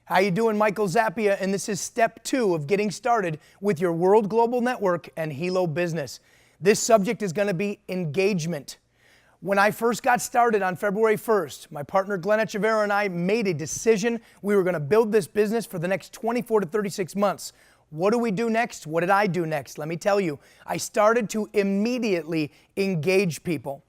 How you doing? Michael Zappia, and this is step 2 of getting started with your World Global Network and Hilo business. This subject is going to be engagement. When I first got started on February 1st, my partner Glenn Echeverra and I made a decision we were going to build this business for the next 24 to 36 months. What do we do next? What did I do next? Let me tell you. I started to immediately engage people.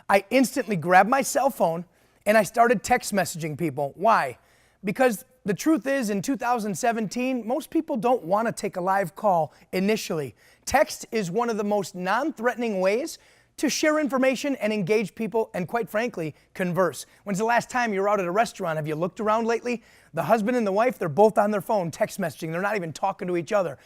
I instantly grabbed my cell phone and I started text messaging people. Why? Because the truth is, in 2017, most people don't want to take a live call initially. Text is one of the most non-threatening ways to share information and engage people and, quite frankly, converse. When's the last time you were out at a restaurant? Have you looked around lately? The husband and the wife, they're both on their phone text messaging. They're not even talking to each other.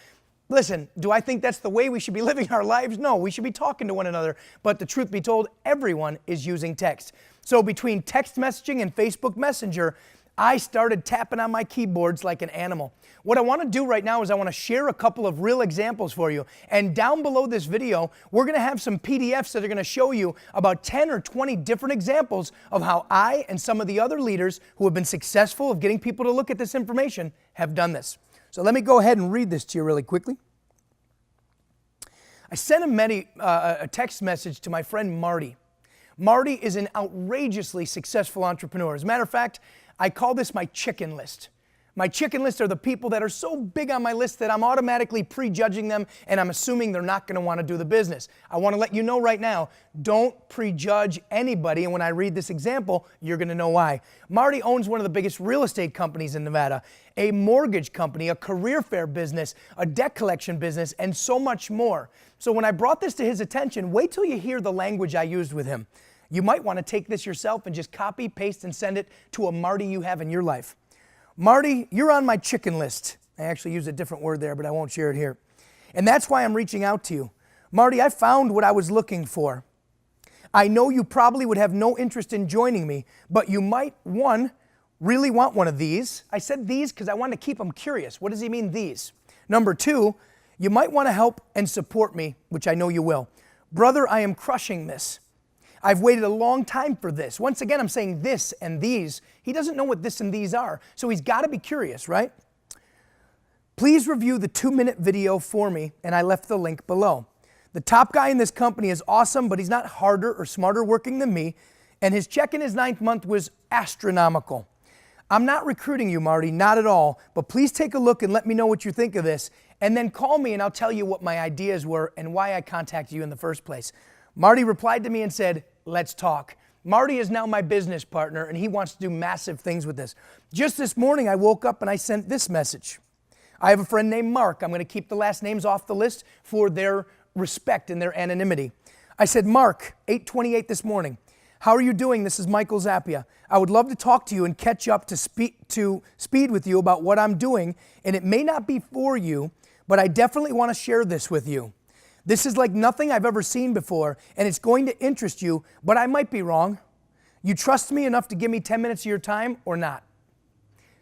Listen, do I think that's the way we should be living our lives? No, we should be talking to one another. But the truth be told, everyone is using text. So between text messaging and Facebook Messenger, I started tapping on my keyboards like an animal. What I want to do right now is I want to share a couple of real examples for you. And down below this video, we're going to have some PDFs that are going to show you about 10 or 20 different examples of how I and some of the other leaders who have been successful of getting people to look at this information have done this. So let me go ahead and read this to you really quickly. I sent a text message to my friend Marty. Marty is an outrageously successful entrepreneur. As a matter of fact, I call this my chicken list. My chicken list are the people that are so big on my list that I'm automatically prejudging them and I'm assuming they're not going to want to do the business. I want to let you know right now, don't prejudge anybody, and when I read this example, you're going to know why. Marty owns one of the biggest real estate companies in Nevada, a mortgage company, a career fair business, a debt collection business, and so much more. So when I brought this to his attention, wait till you hear the language I used with him. You might want to take this yourself and just copy, paste, and send it to a Marty you have in your life. Marty, you're on my chicken list. I actually used a different word there, but I won't share it here. And that's why I'm reaching out to you. Marty, I found what I was looking for. I know you probably would have no interest in joining me, but you might, one, really want one of these. I said these because I want to keep them curious. What does he mean, these? Number 2, you might want to help and support me, which I know you will. Brother, I am crushing this. I've waited a long time for this. Once again, I'm saying this and these. He doesn't know what this and these are, so he's got to be curious, right? Please review the 2-minute video for me, and I left the link below. The top guy in this company is awesome, but he's not harder or smarter working than me, and his check in his 9th month was astronomical. I'm not recruiting you, Marty, not at all, but please take a look and let me know what you think of this, and then call me and I'll tell you what my ideas were and why I contacted you in the first place. Marty replied to me and said, let's talk. Marty is now my business partner and he wants to do massive things with this. Just this morning, I woke up and I sent this message. I have a friend named Mark. I'm going to keep the last names off the list for their respect and their anonymity. I said, Mark, 8:28 this morning. How are you doing? This is Michael Zappia. I would love to talk to you and catch up to speed with you about what I'm doing, and it may not be for you, but I definitely want to share this with you. This is like nothing I've ever seen before, and it's going to interest you, but I might be wrong. You trust me enough to give me 10 minutes of your time or not?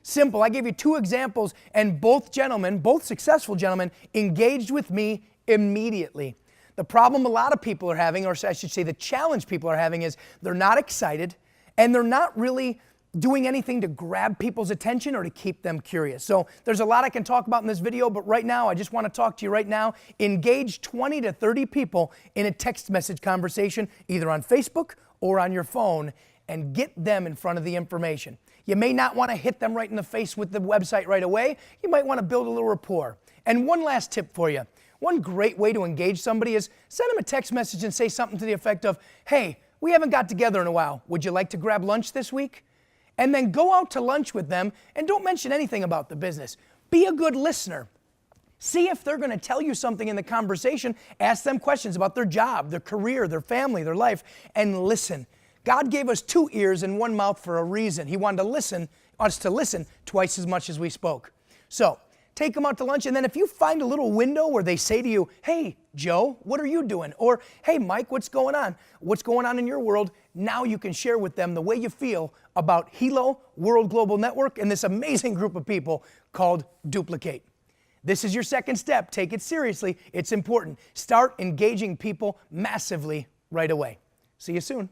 Simple. I gave you 2 examples, and both gentlemen, both successful gentlemen, engaged with me immediately. The problem a lot of people are having, or I should say the challenge people are having, is they're not excited, and they're not really doing anything to grab people's attention or to keep them curious. So there's a lot I can talk about in this video, but right now, I just want to talk to you right now. Engage 20 to 30 people in a text message conversation, either on Facebook or on your phone, and get them in front of the information. You may not want to hit them right in the face with the website right away. You might want to build a little rapport. And one last tip for you. One great way to engage somebody is send them a text message and say something to the effect of, hey, we haven't got together in a while. Would you like to grab lunch this week? And then go out to lunch with them and don't mention anything about the business. Be a good listener. See if they're going to tell you something in the conversation. Ask them questions about their job, their career, their family, their life, and listen. God gave us 2 ears and 1 mouth for a reason. He wanted us to listen twice as much as we spoke. So take them out to lunch, and then if you find a little window where they say to you, hey, Joe, what are you doing? Or, hey, Mike, what's going on? What's going on in your world? Now you can share with them the way you feel about Hilo, World Global Network, and this amazing group of people called Duplicate. This is your second step. Take it seriously. It's important. Start engaging people massively right away. See you soon.